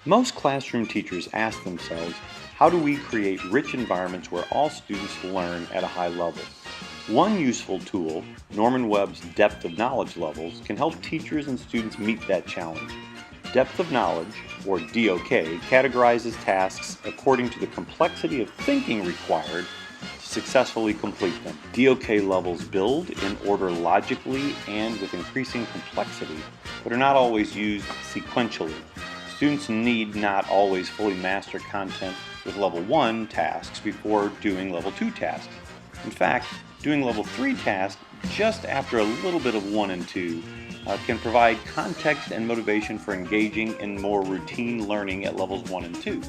Most classroom teachers ask themselves, how do we create rich environments where all students learn at a high level? One useful tool, Norman Webb's Depth of Knowledge Levels, can help teachers and students meet that challenge. Depth of Knowledge, or DOK, categorizes tasks according to the complexity of thinking required to successfully complete them. DOK levels build in order logically and with increasing complexity, but are not always used sequentially. Students need not always fully master content with Level 1 tasks before doing Level 2 tasks. In fact, doing Level 3 tasks just after a little bit of 1 and 2 can provide context and motivation for engaging in more routine learning at Levels 1 and 2.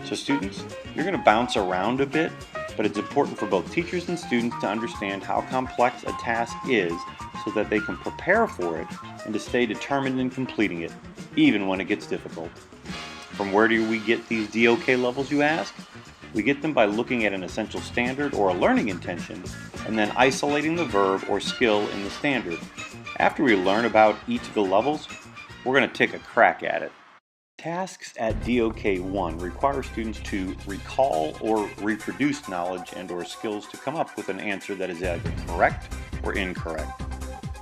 So students, you're going to bounce around a bit, but it's important for both teachers and students to understand how complex a task is so that they can prepare for it and to stay determined in completing it, even when it gets difficult. From where do we get these DOK levels, you ask? We get them by looking at an essential standard or a learning intention and then isolating the verb or skill in the standard. After we learn about each of the levels, we're going to take a crack at it. Tasks at DOK 1 require students to recall or reproduce knowledge and/or skills to come up with an answer that is either correct or incorrect.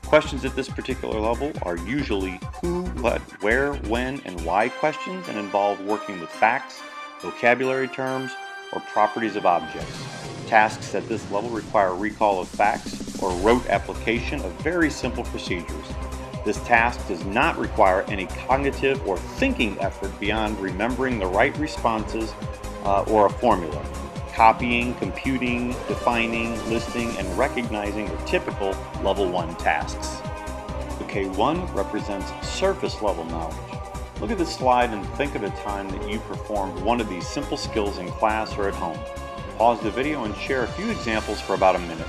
Questions at this particular level are usually who, what, where, when, and why questions and involve working with facts, vocabulary terms, or properties of objects. Tasks at this level require recall of facts or rote application of very simple procedures. This task does not require any cognitive or thinking effort beyond remembering the right responses or a formula. Copying, computing, defining, listing, and recognizing are typical Level 1 tasks. DOK 1 represents surface level knowledge. Look at this slide and think of a time that you performed one of these simple skills in class or at home. Pause the video and share a few examples for about a minute.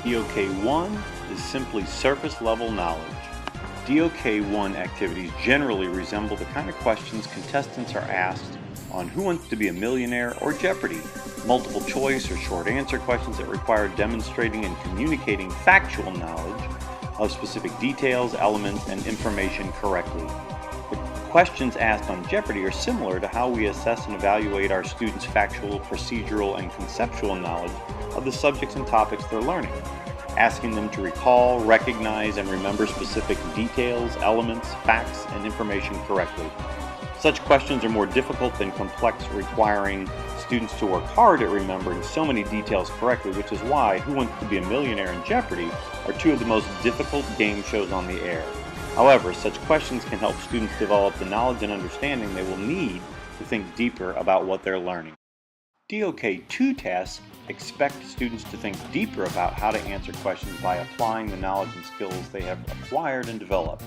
DOK 1 is simply surface level knowledge. DOK 1 activities generally resemble the kind of questions contestants are asked on Who Wants to Be a Millionaire or Jeopardy! Multiple choice or short answer questions that require demonstrating and communicating factual knowledge of specific details, elements, and information correctly. The questions asked on Jeopardy! Are similar to how we assess and evaluate our students' factual, procedural, and conceptual knowledge of the subjects and topics they're learning, asking them to recall, recognize, and remember specific details, elements, facts, and information correctly. Such questions are more difficult than complex, requiring students to work hard at remembering so many details correctly, which is why Who Wants to Be a Millionaire and Jeopardy! Are two of the most difficult game shows on the air. However, such questions can help students develop the knowledge and understanding they will need to think deeper about what they're learning. DOK 2 tasks expect students to think deeper about how to answer questions by applying the knowledge and skills they have acquired and developed.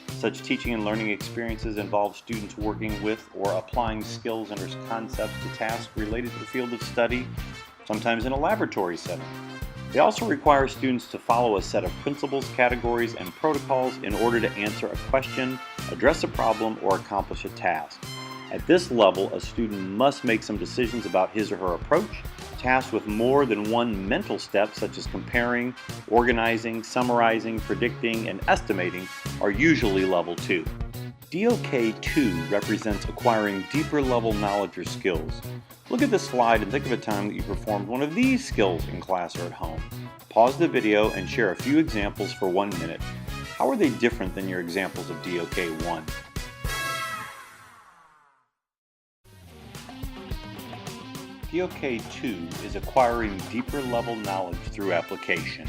Such teaching and learning experiences involve students working with or applying skills and concepts to tasks related to the field of study, sometimes in a laboratory setting. They also require students to follow a set of principles, categories, and protocols in order to answer a question, address a problem, or accomplish a task. At this level, a student must make some decisions about his or her approach. Tasks with more than one mental step, such as comparing, organizing, summarizing, predicting, and estimating, are usually Level 2. DOK 2 represents acquiring deeper level knowledge or skills. Look at this slide and think of a time that you performed one of these skills in class or at home. Pause the video and share a few examples for 1 minute. How are they different than your examples of DOK 1? DOK 2 is acquiring deeper level knowledge through application.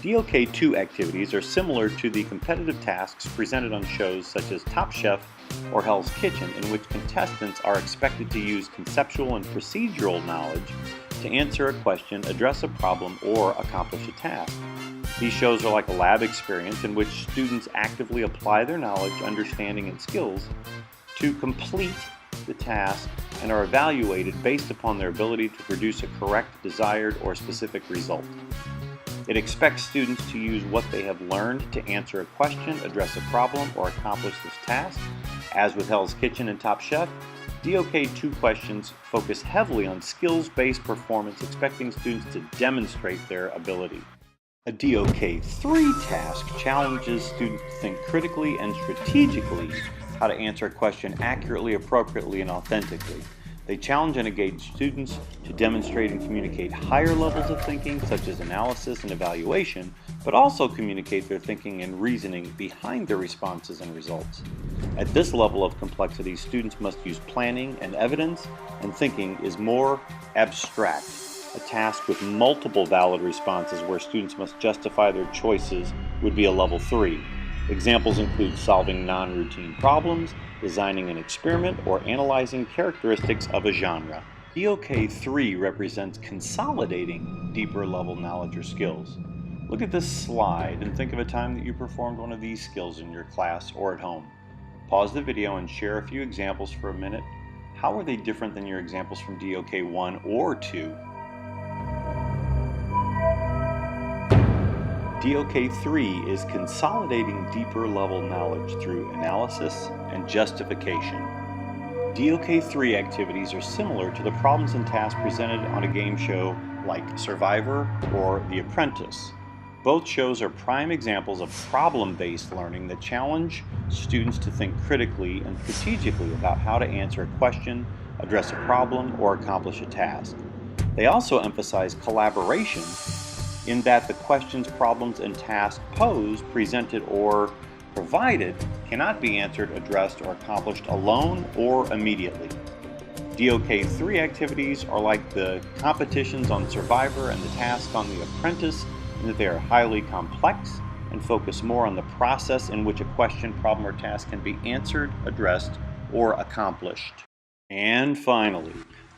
DOK 2 activities are similar to the competitive tasks presented on shows such as Top Chef or Hell's Kitchen, in which contestants are expected to use conceptual and procedural knowledge to answer a question, address a problem, or accomplish a task. These shows are like a lab experience in which students actively apply their knowledge, understanding, and skills to complete the task and are evaluated based upon their ability to produce a correct, desired, or specific result. It expects students to use what they have learned to answer a question, address a problem, or accomplish this task. As with Hell's Kitchen and Top Chef, DOK 2 questions focus heavily on skills-based performance, expecting students to demonstrate their ability. A DOK3 task challenges students to think critically and strategically how to answer a question accurately, appropriately, and authentically. They challenge and engage students to demonstrate and communicate higher levels of thinking, such as analysis and evaluation, but also communicate their thinking and reasoning behind their responses and results. At this level of complexity, students must use planning and evidence, and thinking is more abstract. A task with multiple valid responses where students must justify their choices would be a level 3. Examples include solving non-routine problems, designing an experiment, or analyzing characteristics of a genre. DOK3 represents consolidating deeper level knowledge or skills. Look at this slide and think of a time that you performed one of these skills in your class or at home. Pause the video and share a few examples for a minute. How are they different than your examples from DOK1 or 2? DOK3 is consolidating deeper level knowledge through analysis and justification. DOK3 activities are similar to the problems and tasks presented on a game show like Survivor or The Apprentice. Both shows are prime examples of problem-based learning that challenge students to think critically and strategically about how to answer a question, address a problem, or accomplish a task. They also emphasize collaboration in that the questions, problems, and tasks posed, presented, or provided cannot be answered, addressed, or accomplished alone or immediately. DOK3 activities are like the competitions on Survivor and the task on The Apprentice in that they are highly complex and focus more on the process in which a question, problem, or task can be answered, addressed, or accomplished. And finally,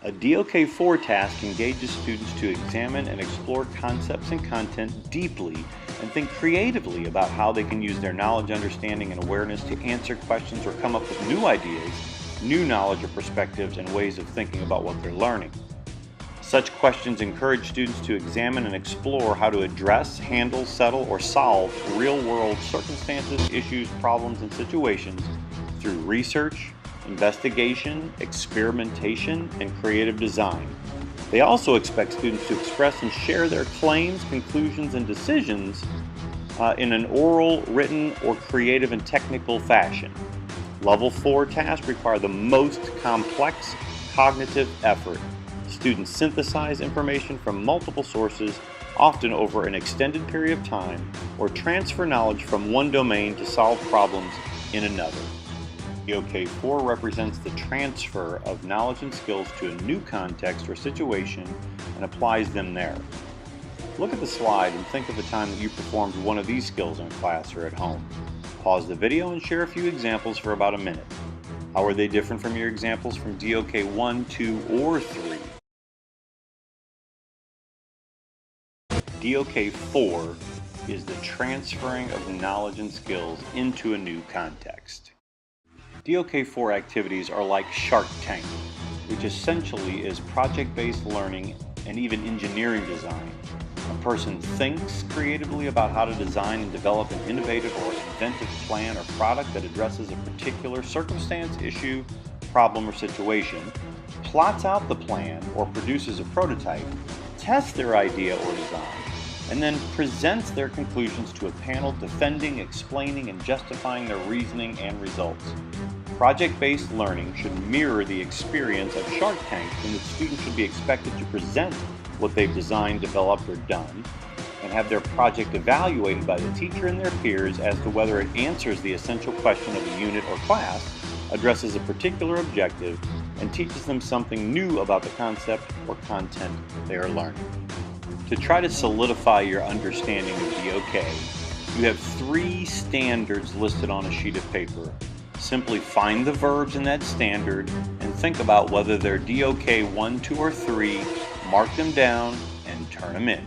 a DOK4 task engages students to examine and explore concepts and content deeply and think creatively about how they can use their knowledge, understanding, and awareness to answer questions or come up with new ideas, new knowledge or perspectives, and ways of thinking about what they're learning. Such questions encourage students to examine and explore how to address, handle, settle, or solve real-world circumstances, issues, problems, and situations through research, investigation, experimentation, and creative design. They also expect students to express and share their claims, conclusions, and decisions in an oral, written, or creative and technical fashion. Level 4 tasks require the most complex cognitive effort. Students synthesize information from multiple sources, often over an extended period of time, or transfer knowledge from one domain to solve problems in another. DOK4 represents the transfer of knowledge and skills to a new context or situation and applies them there. Look at the slide and think of the time that you performed one of these skills in class or at home. Pause the video and share a few examples for about a minute. How are they different from your examples from DOK1, 2, or 3? DOK4 is the transferring of knowledge and skills into a new context. DOK4 activities are like Shark Tank, which essentially is project-based learning and even engineering design. A person thinks creatively about how to design and develop an innovative or inventive plan or product that addresses a particular circumstance, issue, problem, or situation, plots out the plan or produces a prototype, tests their idea or design, and then presents their conclusions to a panel defending, explaining, and justifying their reasoning and results. Project-based learning should mirror the experience of Shark Tank, in that students should be expected to present what they've designed, developed, or done, and have their project evaluated by the teacher and their peers as to whether it answers the essential question of a unit or class, addresses a particular objective, and teaches them something new about the concept or content they are learning. To try to solidify your understanding of DOK, you have 3 standards listed on a sheet of paper. Simply find the verbs in that standard and think about whether they're DOK 1, 2, or 3, mark them down, and turn them in.